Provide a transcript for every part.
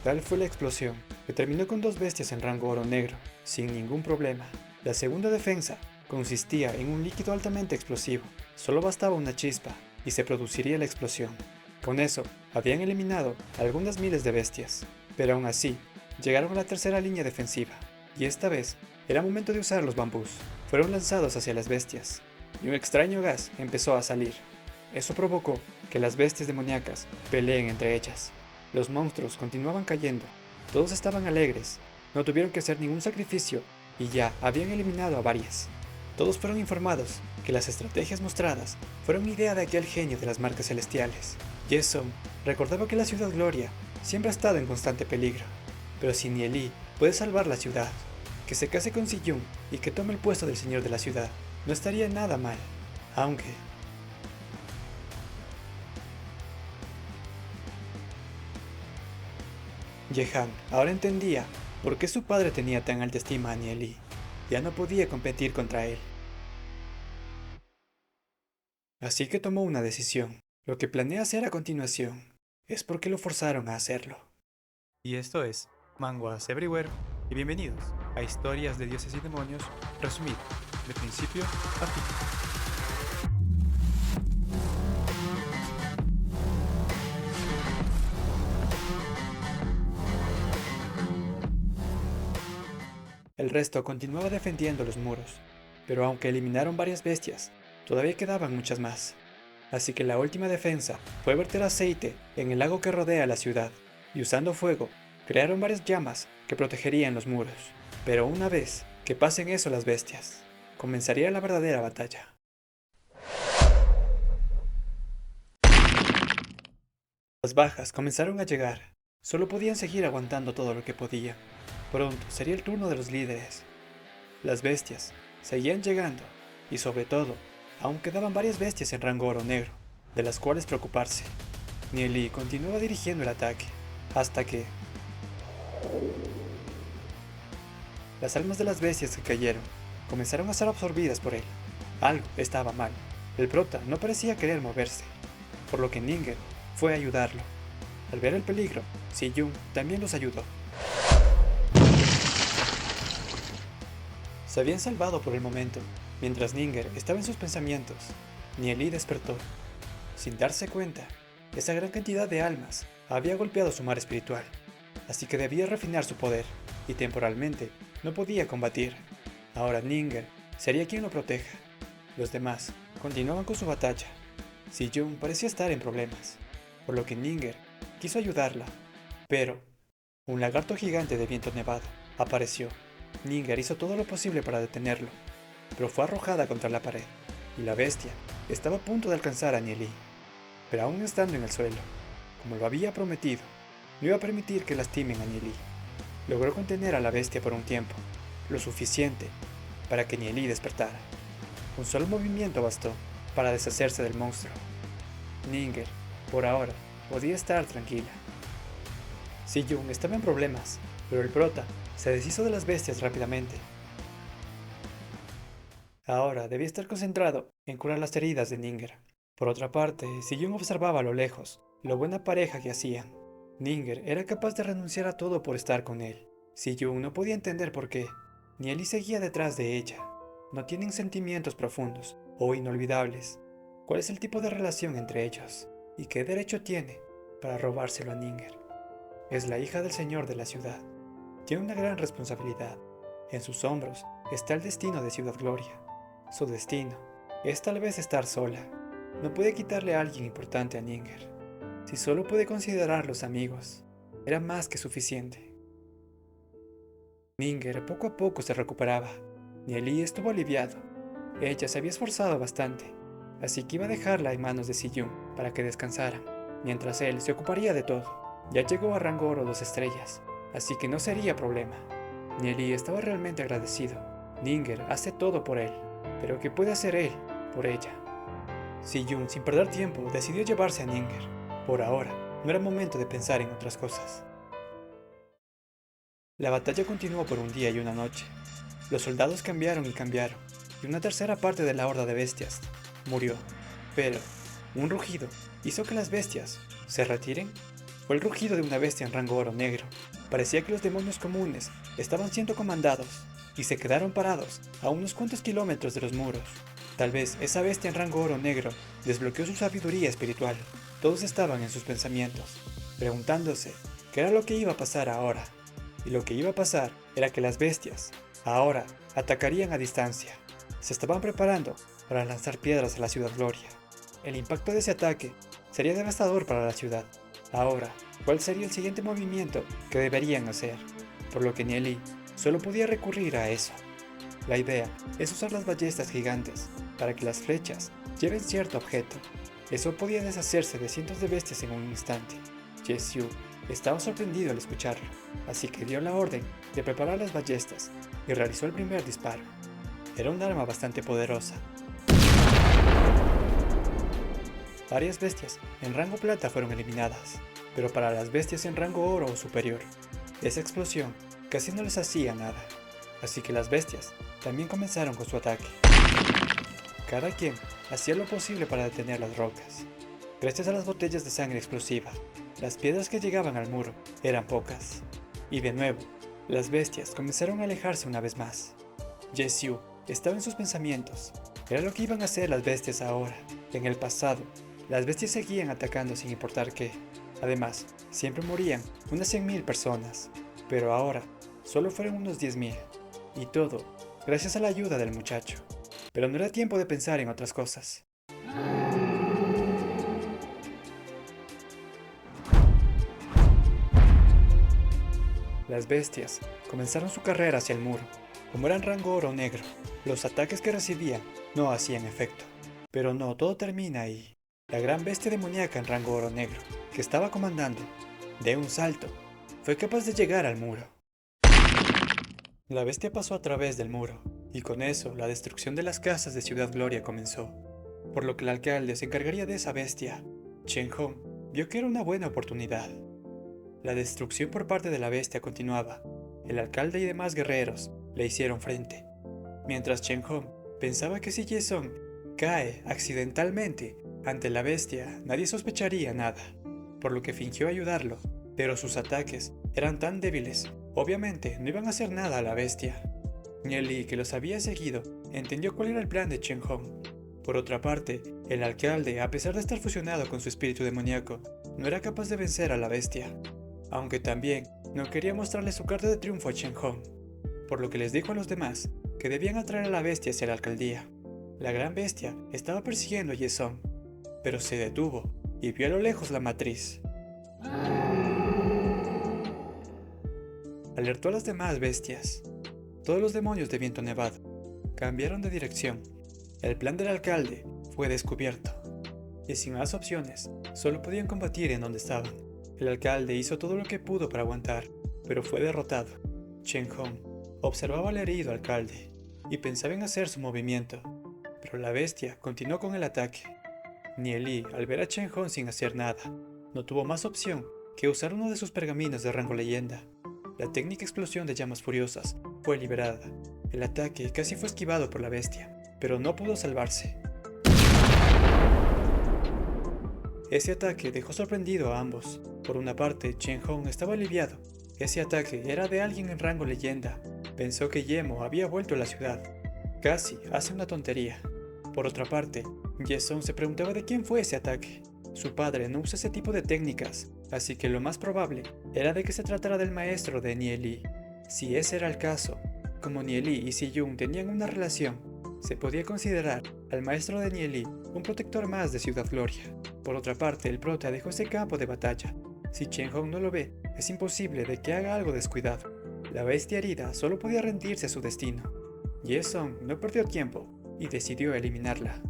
Tal fue la explosión, que terminó con 2 bestias en rango oro negro, sin ningún problema. La segunda defensa consistía en un líquido altamente explosivo. Solo bastaba una chispa y se produciría la explosión. Con eso, habían eliminado algunas miles de bestias, pero aún así, llegaron a la tercera línea defensiva, y esta vez era momento de usar los bambús. Fueron lanzados hacia las bestias, y un extraño gas empezó a salir. Eso provocó que las bestias demoníacas peleen entre ellas. Los monstruos continuaban cayendo, todos estaban alegres, no tuvieron que hacer ningún sacrificio y ya habían eliminado a varias. Todos fueron informados que las estrategias mostradas fueron idea de aquel genio de las marcas celestiales. Jason recordaba que la ciudad Gloria siempre ha estado en constante peligro, pero si Nieli puede salvar la ciudad, que se case con Si-Jung y que tome el puesto del señor de la ciudad, no estaría nada mal, aunque... Jehan ahora entendía por qué su padre tenía tan alta estima a Nieli. Ya no podía competir contra él. Así que tomó una decisión. Lo que planea hacer a continuación es porque lo forzaron a hacerlo. Y esto es Manguas Everywhere, y bienvenidos a Historias de Dioses y Demonios resumido, de principio a fin. El resto continuaba defendiendo los muros, pero aunque eliminaron varias bestias, todavía quedaban muchas más. Así que la última defensa fue verter aceite en el lago que rodea la ciudad, y usando fuego, crearon varias llamas que protegerían los muros. Pero una vez que pasen eso las bestias, comenzaría la verdadera batalla. Las bajas comenzaron a llegar. Solo podían seguir aguantando todo lo que podían. Pronto sería el turno de los líderes. Las bestias seguían llegando, y sobre todo, aún quedaban varias bestias en rango oro negro, de las cuales preocuparse. Nieli continuaba dirigiendo el ataque, hasta que... Las almas de las bestias que cayeron comenzaron a ser absorbidas por él. Algo estaba mal. El prota no parecía querer moverse, por lo que Ninger fue a ayudarlo. Al ver el peligro, Si-Jung también los ayudó. Se habían salvado por el momento, mientras Ninger estaba en sus pensamientos. Nieli despertó. Sin darse cuenta, esa gran cantidad de almas había golpeado su mar espiritual, así que debía refinar su poder, y temporalmente no podía combatir. Ahora Ninger sería quien lo proteja. Los demás continuaban con su batalla. Si-Jung parecía estar en problemas, por lo que Ninger quiso ayudarla, pero un lagarto gigante de viento nevado apareció. Ninger hizo todo lo posible para detenerlo, pero fue arrojada contra la pared, y la bestia estaba a punto de alcanzar a Nieli. Pero aún estando en el suelo, como lo había prometido, no iba a permitir que lastimen a Nieli. Logró contener a la bestia por un tiempo, lo suficiente para que Nieli despertara. Un solo movimiento bastó para deshacerse del monstruo. Ninger, por ahora, podía estar tranquila. Si-Jung estaba en problemas, pero el prota se deshizo de las bestias rápidamente. Ahora debía estar concentrado en curar las heridas de Ninger. Por otra parte, Si-Jung observaba a lo lejos lo buena pareja que hacían. Ninger era capaz de renunciar a todo por estar con él. Si-Jung no podía entender por qué. Nieli seguía detrás de ella. No tienen sentimientos profundos o inolvidables. ¿Cuál es el tipo de relación entre ellos? ¿Y qué derecho tiene para robárselo a Ninger? Es la hija del señor de la ciudad. Tiene una gran responsabilidad. En sus hombros está el destino de Ciudad Gloria. Su destino es tal vez estar sola. No puede quitarle a alguien importante a Ninger. Si solo puede considerarlos amigos, era más que suficiente. Ninger poco a poco se recuperaba. Nieli estuvo aliviado. Ella se había esforzado bastante, así que iba a dejarla en manos de Si-Jung para que descansara, mientras él se ocuparía de todo. Ya llegó a rango oro 2 estrellas, así que no sería problema. Nieli estaba realmente agradecido. Ninger hace todo por él, pero ¿qué puede hacer él por ella? Si-Jung, sin perder tiempo, decidió llevarse a Ninger. Por ahora, no era momento de pensar en otras cosas. La batalla continuó por un día y una noche. Los soldados cambiaron, y una tercera parte de la horda de bestias murió. Pero un rugido hizo que las bestias se retiren fue el rugido de una bestia en rango oro negro. Parecía que los demonios comunes estaban siendo comandados y se quedaron parados a unos cuantos kilómetros de los muros. Tal vez esa bestia en rango oro negro desbloqueó su sabiduría espiritual. Todos estaban en sus pensamientos, preguntándose qué era lo que iba a pasar ahora. Y lo que iba a pasar era que las bestias, ahora, atacarían a distancia. Se estaban preparando para lanzar piedras a la Ciudad Gloria. El impacto de ese ataque sería devastador para la ciudad. Ahora, ¿cuál sería el siguiente movimiento que deberían hacer? Por lo que Nieli solo podía recurrir a eso. La idea es usar las ballestas gigantes para que las flechas lleven cierto objeto. Eso podía deshacerse de cientos de bestias en un instante. Jesús estaba sorprendido al escucharlo, así que dio la orden de preparar las ballestas y realizó el primer disparo. Era un arma bastante poderosa. Varias bestias en rango plata fueron eliminadas, pero para las bestias en rango oro o superior, esa explosión casi no les hacía nada, así que las bestias también comenzaron con su ataque. Cada quien hacía lo posible para detener las rocas. Gracias a las botellas de sangre explosiva, las piedras que llegaban al muro eran pocas. Y de nuevo, las bestias comenzaron a alejarse una vez más. Jesús estaba en sus pensamientos. Era lo que iban a hacer las bestias ahora. En el pasado, las bestias seguían atacando sin importar qué. Además, siempre morían unas 100.000 personas. Pero ahora, solo fueron unos 10.000. Y todo, gracias a la ayuda del muchacho. Pero no era tiempo de pensar en otras cosas. Las bestias comenzaron su carrera hacia el muro. Como eran rango oro negro, los ataques que recibían no hacían efecto. Pero no todo termina ahí. La gran bestia demoníaca en rango oro negro, que estaba comandando, de un salto, fue capaz de llegar al muro. La bestia pasó a través del muro, y con eso la destrucción de las casas de Ciudad Gloria comenzó. Por lo que el alcalde se encargaría de esa bestia. Chen Hong vio que era una buena oportunidad. La destrucción por parte de la bestia continuaba. El alcalde y demás guerreros le hicieron frente. Mientras Chen Hong pensaba que si Ye-Song cae accidentalmente ante la bestia, nadie sospecharía nada, por lo que fingió ayudarlo, pero sus ataques eran tan débiles, obviamente no iban a hacer nada a la bestia. Nieli, que los había seguido, entendió cuál era el plan de Chen Hong. Por otra parte, el alcalde, a pesar de estar fusionado con su espíritu demoníaco, no era capaz de vencer a la bestia, aunque también no quería mostrarle su carta de triunfo a Chen Hong, por lo que les dijo a los demás que debían atraer a la bestia hacia la alcaldía. La gran bestia estaba persiguiendo a Ye-Song, pero se detuvo y vio a lo lejos la matriz. Alertó a las demás bestias. Todos los demonios de viento nevado cambiaron de dirección. El plan del alcalde fue descubierto, y sin más opciones, solo podían combatir en donde estaban. El alcalde hizo todo lo que pudo para aguantar, pero fue derrotado. Chen Hong observaba al herido alcalde y pensaba en hacer su movimiento, pero la bestia continuó con el ataque. Nieli, al ver a Chen Hong sin hacer nada, no tuvo más opción que usar uno de sus pergaminos de rango leyenda. La técnica explosión de llamas furiosas fue liberada. El ataque casi fue esquivado por la bestia, pero no pudo salvarse. Ese ataque dejó sorprendido a ambos. Por una parte, Chen Hong estaba aliviado. Ese ataque era de alguien en rango leyenda. Pensó que Yemo había vuelto a la ciudad. Casi hace una tontería. Por otra parte, Ye-Song se preguntaba de quién fue ese ataque. Su padre no usa ese tipo de técnicas, así que lo más probable era de que se tratara del maestro de Nieli. Si ese era el caso, como Nieli y Si-Jung tenían una relación, se podía considerar al maestro de Nieli un protector más de Ciudad Gloria. Por otra parte, el prota dejó ese campo de batalla. Si Chen Hong no lo ve, es imposible de que haga algo descuidado. La bestia herida solo podía rendirse a su destino. Ye-Song no perdió tiempo y decidió eliminarla.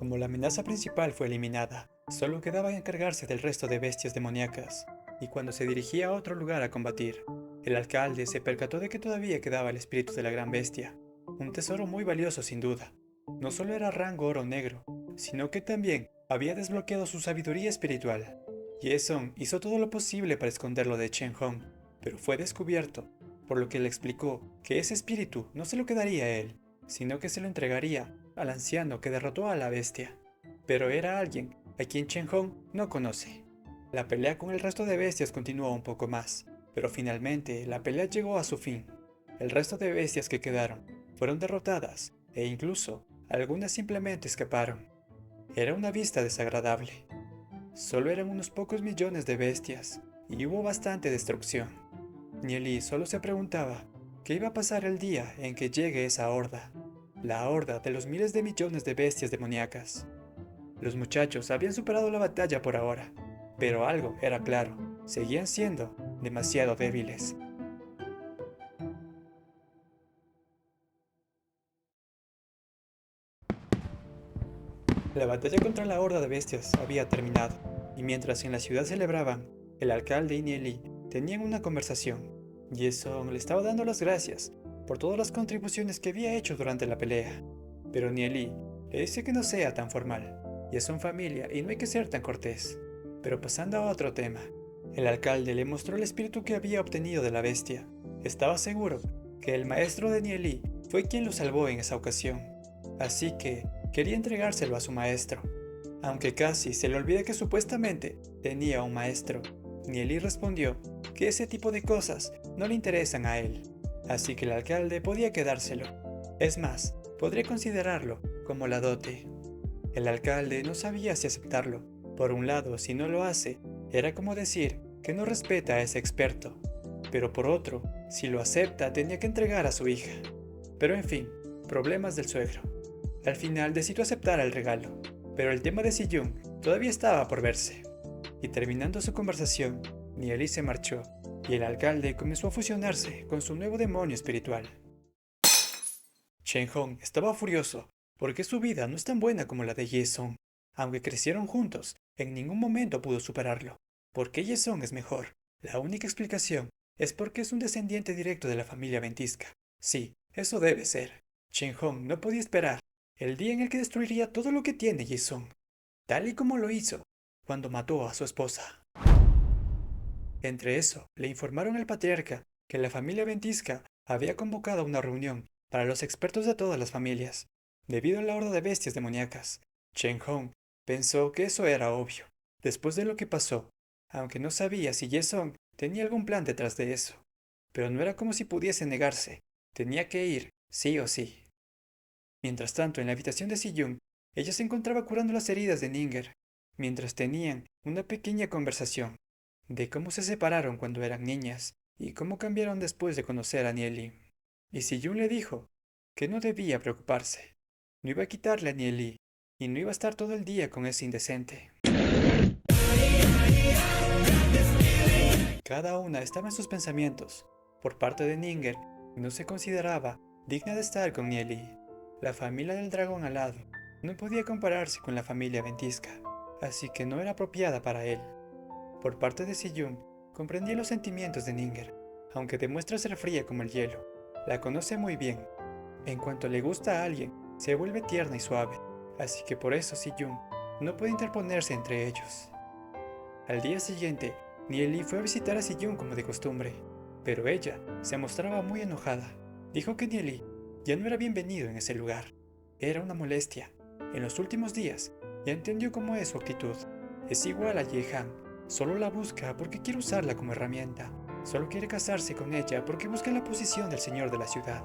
Como la amenaza principal fue eliminada, solo quedaba encargarse del resto de bestias demoníacas, y cuando se dirigía a otro lugar a combatir, el alcalde se percató de que todavía quedaba el espíritu de la gran bestia, un tesoro muy valioso sin duda. No solo era rango oro negro, sino que también había desbloqueado su sabiduría espiritual. Ye-Song hizo todo lo posible para esconderlo de Chen Hong, pero fue descubierto, por lo que le explicó que ese espíritu no se lo quedaría a él, sino que se lo entregaría al anciano que derrotó a la bestia. Pero era alguien a quien Chen Hong no conoce. La pelea con el resto de bestias continuó un poco más, pero finalmente la pelea llegó a su fin. El resto de bestias que quedaron fueron derrotadas e incluso algunas simplemente escaparon. Era una vista desagradable. Solo eran unos pocos millones de bestias y hubo bastante destrucción. Nieli solo se preguntaba qué iba a pasar el día en que llegue esa horda, la horda de los miles de millones de bestias demoníacas. Los muchachos habían superado la batalla por ahora, pero algo era claro, seguían siendo demasiado débiles. La batalla contra la horda de bestias había terminado, y mientras en la ciudad celebraban, el alcalde y Nieli tenían una conversación. Jason le estaba dando las gracias por todas las contribuciones que había hecho durante la pelea, pero Nieli le dice que no sea tan formal, ya son familia y no hay que ser tan cortés. Pero pasando a otro tema, el alcalde le mostró el espíritu que había obtenido de la bestia. Estaba seguro que el maestro de Nieli fue quien lo salvó en esa ocasión, así que quería entregárselo a su maestro. Aunque casi se le olvida que supuestamente tenía un maestro, Nieli respondió que ese tipo de cosas no le interesan a él, así que el alcalde podía quedárselo. Es más, podría considerarlo como la dote. El alcalde no sabía si aceptarlo. Por un lado, si no lo hace, era como decir que no respeta a ese experto. Pero por otro, si lo acepta, tenía que entregar a su hija. Pero en fin, problemas del suegro. Al final decidió aceptar el regalo, pero el tema de Siyun todavía estaba por verse. Y terminando su conversación, Nieli se marchó, y el alcalde comenzó a fusionarse con su nuevo demonio espiritual. Shenhong estaba furioso, porque su vida no es tan buena como la de Ye-Song. Aunque crecieron juntos, en ningún momento pudo superarlo. ¿Por qué Ye-Song es mejor? La única explicación es porque es un descendiente directo de la familia ventisca. Sí, eso debe ser. Shenhong no podía esperar el día en el que destruiría todo lo que tiene Ye-Song, tal y como lo hizo cuando mató a su esposa. Entre eso, le informaron al patriarca que la familia ventisca había convocado una reunión para los expertos de todas las familias, debido a la horda de bestias demoníacas. Shenhong pensó que eso era obvio, después de lo que pasó, aunque no sabía si Ye-Song tenía algún plan detrás de eso. Pero no era como si pudiese negarse, tenía que ir, sí o sí. Mientras tanto, en la habitación de Siyun, ella se encontraba curando las heridas de Ninger, mientras tenían una pequeña conversación de cómo se separaron cuando eran niñas y cómo cambiaron después de conocer a Nieli. Y Siyun le dijo que no debía preocuparse, no iba a quitarle a Nieli y no iba a estar todo el día con ese indecente. Cada una estaba en sus pensamientos. Por parte de Ninger, no se consideraba digna de estar con Nieli. La familia del dragón alado no podía compararse con la familia ventisca, así que no era apropiada para él. Por parte de Siyun, comprendía los sentimientos de Ninger, aunque demuestra ser fría como el hielo. La conoce muy bien. En cuanto le gusta a alguien, se vuelve tierna y suave, así que por eso Siyun no puede interponerse entre ellos. Al día siguiente, Nieli fue a visitar a Siyun como de costumbre, pero ella se mostraba muy enojada. Dijo que Nieli ya no era bienvenido en ese lugar. Era una molestia. En los últimos días, ya entendió cómo es su actitud. Es igual a Ye-Han. Solo la busca porque quiere usarla como herramienta. Solo quiere casarse con ella porque busca la posición del señor de la ciudad.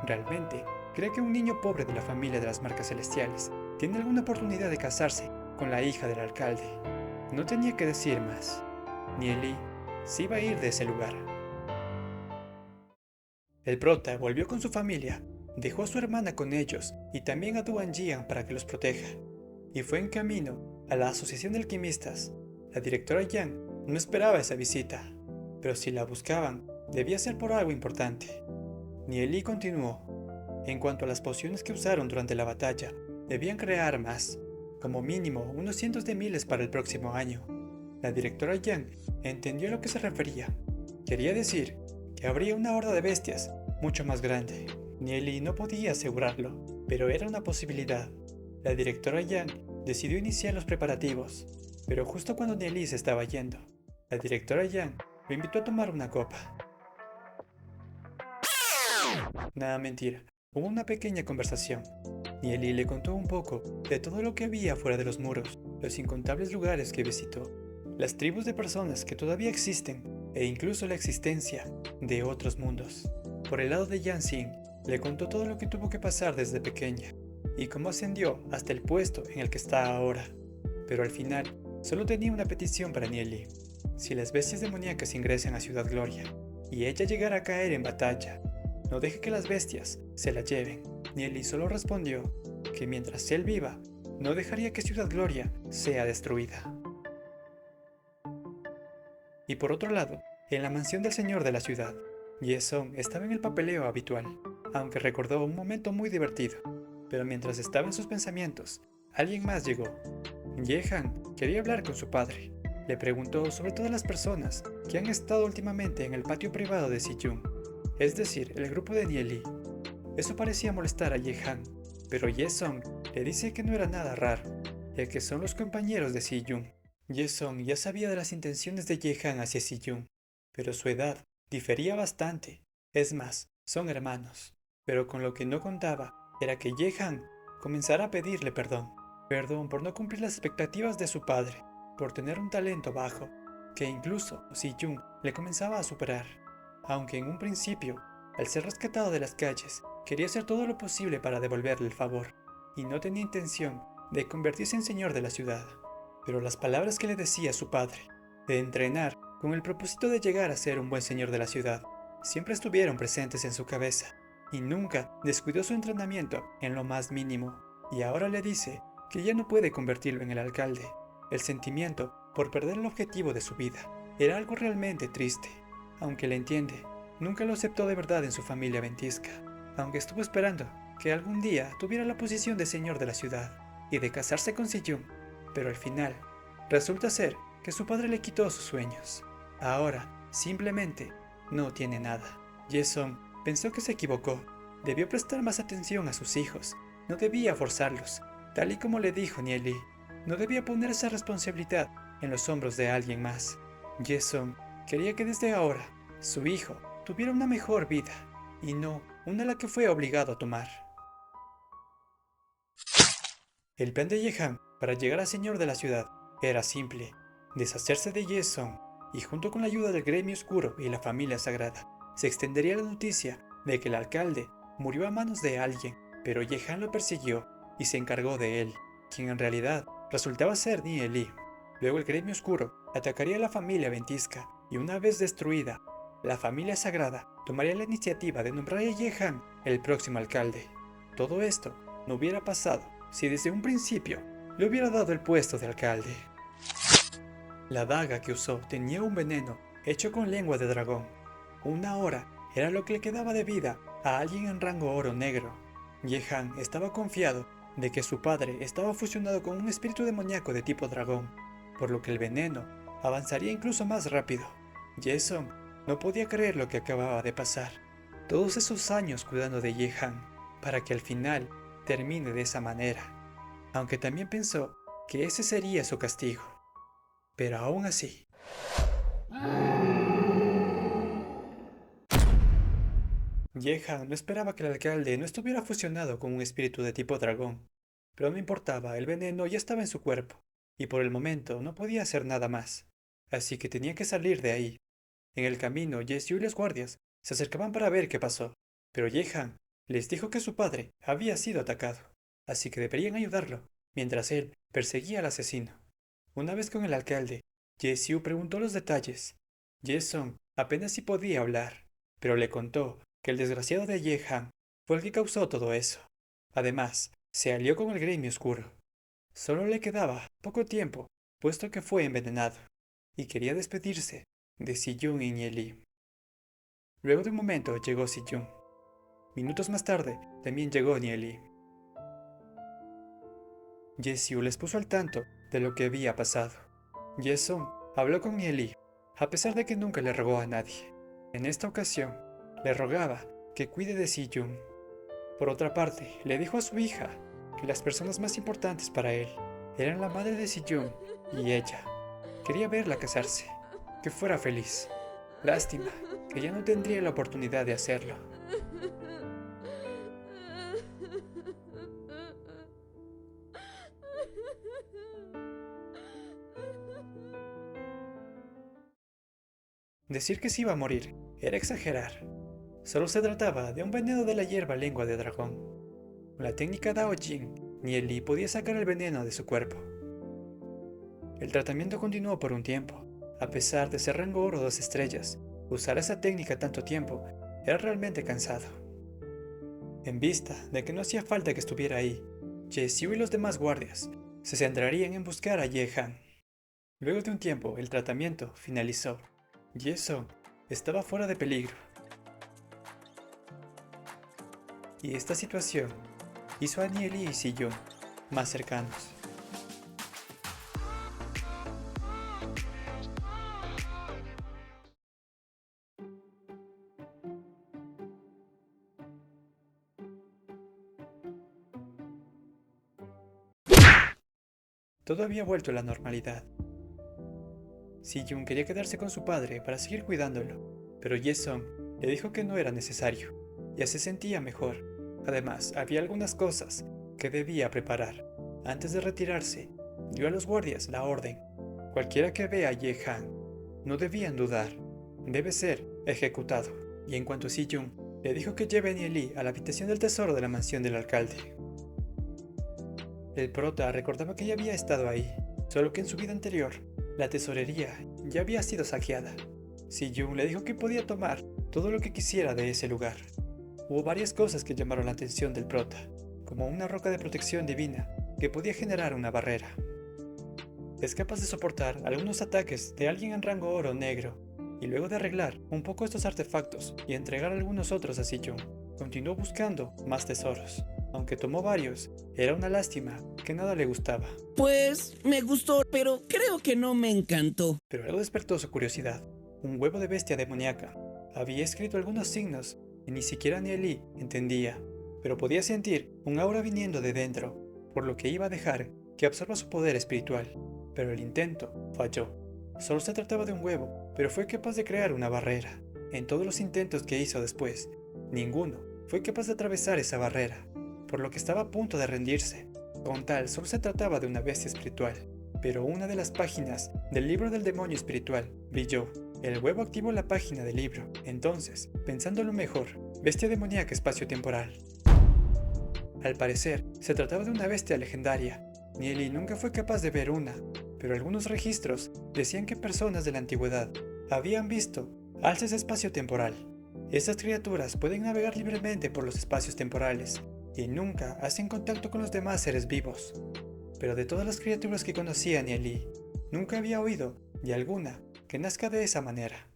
Realmente, cree que un niño pobre de la familia de las marcas celestiales tiene alguna oportunidad de casarse con la hija del alcalde. No tenía que decir más. Nieli se iba a ir de ese lugar. El prota volvió con su familia, dejó a su hermana con ellos y también a Duan Jian para que los proteja, y fue en camino a la Asociación de Alquimistas. La directora Yang no esperaba esa visita, pero si la buscaban, debía ser por algo importante. Nieli continuó. En cuanto a las pociones que usaron durante la batalla, debían crear más, como mínimo unos cientos de miles para el próximo año. La directora Yang entendió a lo que se refería. Quería decir que habría una horda de bestias mucho más grande. Nieli no podía asegurarlo, pero era una posibilidad. La directora Yang decidió iniciar los preparativos, pero justo cuando Nieli se estaba yendo, la directora Yang lo invitó a tomar una copa. Nada, mentira. Hubo una pequeña conversación. Nieli le contó un poco de todo lo que había fuera de los muros, los incontables lugares que visitó. las tribus de personas que todavía existen e incluso la existencia de otros mundos. Por el lado de Yanxing, le contó todo lo que tuvo que pasar desde pequeña y cómo ascendió hasta el puesto en el que está ahora. Pero al final, solo tenía una petición para Nieli. Si las bestias demoníacas ingresan a Ciudad Gloria y ella llegara a caer en batalla, no deje que las bestias se la lleven. Nieli solo respondió que mientras él viva, no dejaría que Ciudad Gloria sea destruida. Y por otro lado, en la mansión del señor de la ciudad, Ye-song estaba en el papeleo habitual, aunque recordó un momento muy divertido. Pero mientras estaba en sus pensamientos, alguien más llegó. Ye-han quería hablar con su padre. Le preguntó sobre todas las personas que han estado últimamente en el patio privado de Si-jung, es decir, el grupo de Nieli. Eso parecía molestar a Ye-han, pero Ye-song le dice que no era nada raro, ya que son los compañeros de Si-jung. Ye-song ya sabía de las intenciones de Ye-han hacia Si-jung, pero su edad difería bastante. Es más, son hermanos. Pero con lo que no contaba era que Ye-han comenzara a pedirle perdón. Perdón por no cumplir las expectativas de su padre, por tener un talento bajo, que incluso Si-jung le comenzaba a superar. Aunque en un principio, al ser rescatado de las calles, quería hacer todo lo posible para devolverle el favor, y no tenía intención de convertirse en señor de la ciudad. Pero las palabras que le decía su padre, de entrenar con el propósito de llegar a ser un buen señor de la ciudad, siempre estuvieron presentes en su cabeza, y nunca descuidó su entrenamiento en lo más mínimo. Y ahora le dice que ya no puede convertirlo en el alcalde. El sentimiento por perder el objetivo de su vida era algo realmente triste. Aunque le entiende, nunca lo aceptó de verdad en su familia ventisca, aunque estuvo esperando que algún día tuviera la posición de señor de la ciudad y de casarse con Si-jung, pero al final resulta ser que su padre le quitó sus sueños. Ahora, simplemente, no tiene nada. Ye-song pensó que se equivocó. Debió prestar más atención a sus hijos. No debía forzarlos, tal y como le dijo Nieli. No debía poner esa responsabilidad en los hombros de alguien más. Ye-song quería que desde ahora su hijo tuviera una mejor vida y no una la que fue obligado a tomar. El plan de Ye-han para llegar a señor de la ciudad era simple: deshacerse de Ye-song, y junto con la ayuda del gremio oscuro y la familia sagrada, se extendería la noticia de que el alcalde murió a manos de alguien, pero Ye-han lo persiguió y se encargó de él, quien en realidad resultaba ser Nieli. Luego el gremio oscuro atacaría a la familia ventisca y una vez destruida, la familia sagrada tomaría la iniciativa de nombrar a Ye-han el próximo alcalde. Todo esto no hubiera pasado si desde un principio le hubiera dado el puesto de alcalde. La daga que usó tenía un veneno hecho con lengua de dragón. Una hora era lo que le quedaba de vida a alguien en rango oro negro. Ye-han estaba confiado de que su padre estaba fusionado con un espíritu demoníaco de tipo dragón, por lo que el veneno avanzaría incluso más rápido. Ye-song no podía creer lo que acababa de pasar. Todos esos años cuidando de Ye-han para que al final termine de esa manera. Aunque también pensó que ese sería su castigo. Pero aún así, Ye-han no esperaba que el alcalde no estuviera fusionado con un espíritu de tipo dragón. Pero no importaba, el veneno ya estaba en su cuerpo, y por el momento no podía hacer nada más. Así que tenía que salir de ahí. En el camino, Jessie y los guardias se acercaban para ver qué pasó, pero Ye-han les dijo que su padre había sido atacado, así que deberían ayudarlo, mientras él perseguía al asesino. Una vez con el alcalde, Jessie preguntó los detalles. Ye-song apenas si podía hablar, pero le contó que el desgraciado de Ye-han fue el que causó todo eso. Además, se alió con el gremio oscuro. Solo le quedaba poco tiempo, puesto que fue envenenado, y quería despedirse de Si-jung y Nieli. Luego de un momento llegó Si-jung. Minutos más tarde también llegó Nieli. Jessie les puso al tanto de lo que había pasado. Ye-song habló con Nieli, a pesar de que nunca le rogó a nadie. En esta ocasión, le rogaba que cuide de Si-jung. Por otra parte, le dijo a su hija que las personas más importantes para él eran la madre de Si-jung y ella. Quería verla casarse, que fuera feliz. Lástima que ya no tendría la oportunidad de hacerlo. decir que se iba a morir era exagerar. Solo se trataba de un veneno de la hierba lengua de dragón. Con la técnica Dao Jing, Nieli podía sacar el veneno de su cuerpo. El tratamiento continuó por un tiempo. A pesar de ser rango oro 2 estrellas, usar esa técnica tanto tiempo era realmente cansado. En vista de que no hacía falta que estuviera ahí, Ye Xiu y los demás guardias se centrarían en buscar a Ye Han. Luego de un tiempo, el tratamiento finalizó. Ye Song estaba fuera de peligro. Y esta situación hizo a Nieli y Si Jun más cercanos. Todo había vuelto a la normalidad. Si Jun quería quedarse con su padre para seguir cuidándolo, pero Ye Song le dijo que no era necesario. Ya se sentía mejor. Además, había algunas cosas que debía preparar. Antes de retirarse, dio a los guardias la orden. Cualquiera que vea a Ye Han, no debían dudar. Debe ser ejecutado. Y en cuanto a Si Jun, le dijo que lleve a Nieli a la habitación del tesoro de la mansión del alcalde. El prota recordaba que ya había estado ahí, solo que en su vida anterior, la tesorería ya había sido saqueada. Si Jun le dijo que podía tomar todo lo que quisiera de ese lugar. Hubo varias cosas que llamaron la atención del prota, como una roca de protección divina que podía generar una barrera. Es capaz de soportar algunos ataques de alguien en rango oro negro, y luego de arreglar un poco estos artefactos y entregar algunos otros a Si Jun, continuó buscando más tesoros. Aunque tomó varios, era una lástima que nada le gustaba. Pues me gustó, pero creo que no me encantó. Pero algo despertó su curiosidad. Un huevo de bestia demoníaca. Había escrito algunos signos y ni siquiera Nieli entendía, pero podía sentir un aura viniendo de dentro, por lo que iba a dejar que absorba su poder espiritual. Pero el intento falló. Solo se trataba de un huevo, pero fue capaz de crear una barrera. En todos los intentos que hizo después, ninguno fue capaz de atravesar esa barrera, por lo que estaba a punto de rendirse. Con tal, solo se trataba de una bestia espiritual, pero una de las páginas del libro del demonio espiritual brilló. El huevo activó la página del libro. Entonces, pensándolo mejor, bestia demoníaca espacio-temporal. Al parecer, se trataba de una bestia legendaria. Nieli nunca fue capaz de ver una, pero algunos registros decían que personas de la antigüedad habían visto alces espacio-temporal. Estas criaturas pueden navegar libremente por los espacios temporales y nunca hacen contacto con los demás seres vivos. Pero de todas las criaturas que conocía Nieli, nunca había oído de alguna que nazca de esa manera.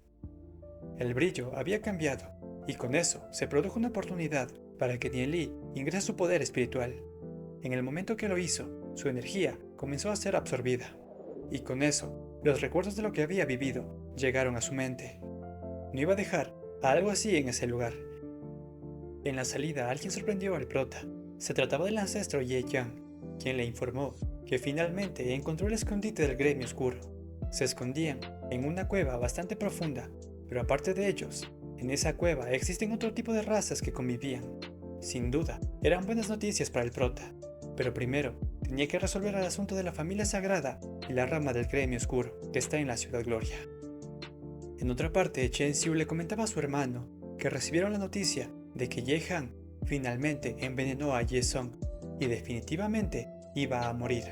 El brillo había cambiado, y con eso se produjo una oportunidad para que Nieli ingrese su poder espiritual. En el momento que lo hizo, su energía comenzó a ser absorbida, y con eso, los recuerdos de lo que había vivido llegaron a su mente. No iba a dejar a algo así en ese lugar. En la salida, alguien sorprendió al prota. Se trataba del ancestro Ye Yang, quien le informó que finalmente encontró el escondite del gremio oscuro. Se escondían en una cueva bastante profunda, pero aparte de ellos, en esa cueva existen otro tipo de razas que convivían. Sin duda, eran buenas noticias para el prota, pero primero tenía que resolver el asunto de la familia sagrada y la rama del gremio oscuro que está en la ciudad Gloria. En otra parte, Chen Xiu le comentaba a su hermano que recibieron la noticia de que Ye Han finalmente envenenó a Ye Song y definitivamente iba a morir.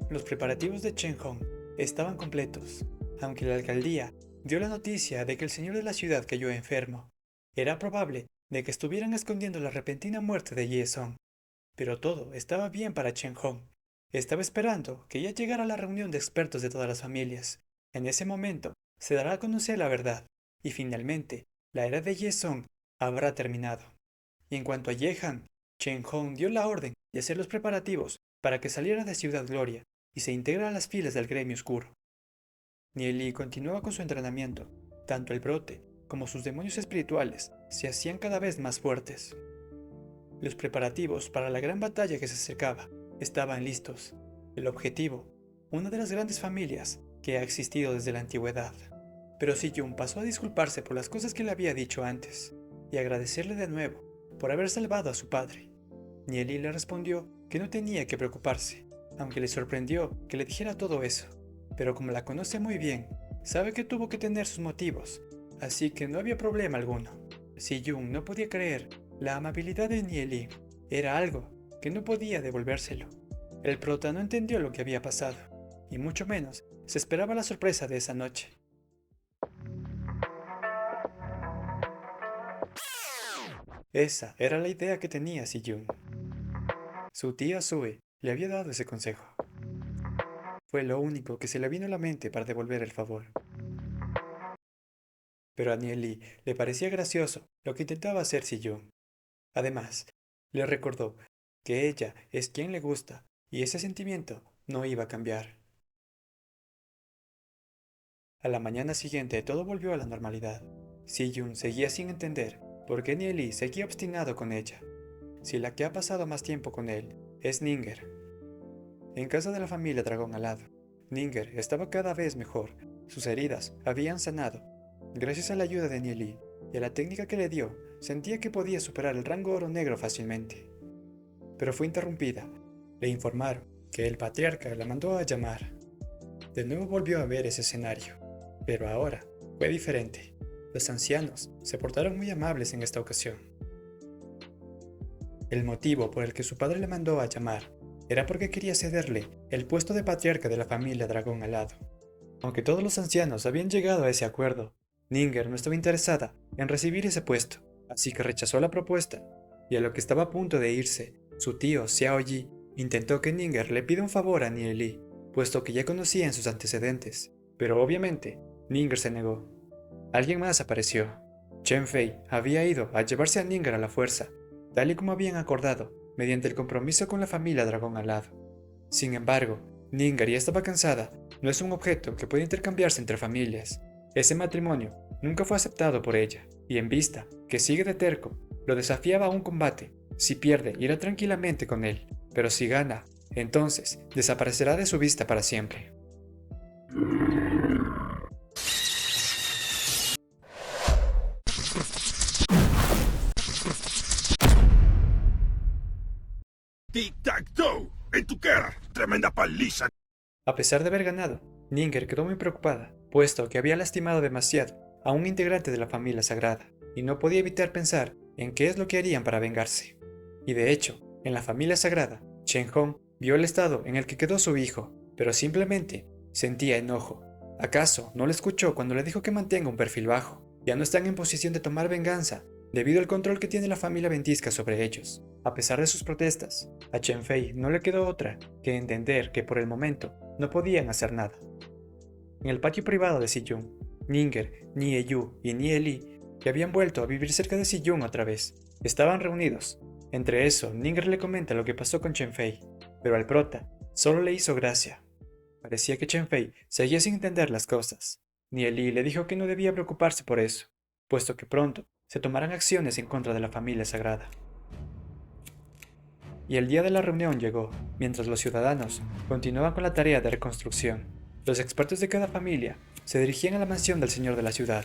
Los preparativos de Chen Hong estaban completos, aunque la alcaldía dio la noticia de que el señor de la ciudad cayó enfermo. Era probable de que estuvieran escondiendo la repentina muerte de Ye Song, pero todo estaba bien para Chen Hong. Estaba esperando que ya llegara la reunión de expertos de todas las familias. En ese momento se dará a conocer la verdad, y finalmente la era de Ye Song habrá terminado. Y en cuanto a Ye Han, Chen Hong dio la orden de hacer los preparativos para que saliera de Ciudad Gloria y se integra a las filas del gremio oscuro. Nieli continuaba con su entrenamiento. Tanto el brote como sus demonios espirituales se hacían cada vez más fuertes. Los preparativos para la gran batalla que se acercaba estaban listos. El objetivo, una de las grandes familias que ha existido desde la antigüedad. Pero Si Jun pasó a disculparse por las cosas que le había dicho antes y agradecerle de nuevo por haber salvado a su padre. Nieli le respondió que no tenía que preocuparse, aunque le sorprendió que le dijera todo eso, pero como la conoce muy bien, sabe que tuvo que tener sus motivos, así que no había problema alguno. Si Jung no podía creer la amabilidad de Nieli, era algo que no podía devolvérselo. El prota no entendió lo que había pasado, y mucho menos se esperaba la sorpresa de esa noche. Esa era la idea que tenía Si-Jung. Su tía Sue le había dado ese consejo. Fue lo único que se le vino a la mente para devolver el favor. Pero a Nieli le parecía gracioso lo que intentaba hacer Si-Jung. Además, le recordó que ella es quien le gusta y ese sentimiento no iba a cambiar. A la mañana siguiente todo volvió a la normalidad. Si-Jung seguía sin entender por qué Nieli seguía obstinado con ella, si la que ha pasado más tiempo con él es Ninger. En casa de la familia Dragón Alado, Ninger estaba cada vez mejor. Sus heridas habían sanado. Gracias a la ayuda de Nieli y a la técnica que le dio, sentía que podía superar el rango oro negro fácilmente. Pero fue interrumpida. Le informaron que el patriarca la mandó a llamar. De nuevo volvió a ver ese escenario, pero ahora fue diferente. Los ancianos se portaron muy amables en esta ocasión. El motivo por el que su padre le mandó a llamar era porque quería cederle el puesto de patriarca de la familia Dragón Alado. Aunque todos los ancianos habían llegado a ese acuerdo, Ninger no estaba interesada en recibir ese puesto, así que rechazó la propuesta, y a lo que estaba a punto de irse, su tío Xiao Yi intentó que Ninger le pida un favor a Nieli, puesto que ya conocían sus antecedentes, pero obviamente Ninger se negó. Alguien más apareció. Chen Fei había ido a llevarse a Ninger a la fuerza, tal y como habían acordado, mediante el compromiso con la familia Dragón Alado. Sin embargo, Ninger ya estaba cansada. No es un objeto que puede intercambiarse entre familias. Ese matrimonio nunca fue aceptado por ella, y en vista que sigue de terco, lo desafiaba a un combate. Si pierde, irá tranquilamente con él, pero si gana, entonces desaparecerá de su vista para siempre. ¡Tic-tac-toe! ¡En tu cara! ¡Tremenda paliza! A pesar de haber ganado, Ninger quedó muy preocupada, puesto que había lastimado demasiado a un integrante de la familia sagrada, y no podía evitar pensar en qué es lo que harían para vengarse. Y de hecho, en la familia sagrada, Chen Hong vio el estado en el que quedó su hijo, pero simplemente sentía enojo. ¿Acaso no le escuchó cuando le dijo que mantenga un perfil bajo? Ya no están en posición de tomar venganza, debido al control que tiene la familia ventisca sobre ellos. A pesar de sus protestas, a Chen Fei no le quedó otra que entender que por el momento no podían hacer nada. En el patio privado de Si-Jung, Ninger, Nie-Yu y Nie-Li, que habían vuelto a vivir cerca de Si-Jung otra vez, estaban reunidos. Entre eso, Ninger le comenta lo que pasó con Chen Fei, pero al prota solo le hizo gracia. Parecía que Chen Fei seguía sin entender las cosas. Nie-Li le dijo que no debía preocuparse por eso, puesto que pronto se tomarán acciones en contra de la familia sagrada. Y el día de la reunión llegó, mientras los ciudadanos continuaban con la tarea de reconstrucción. Los expertos de cada familia se dirigían a la mansión del señor de la ciudad,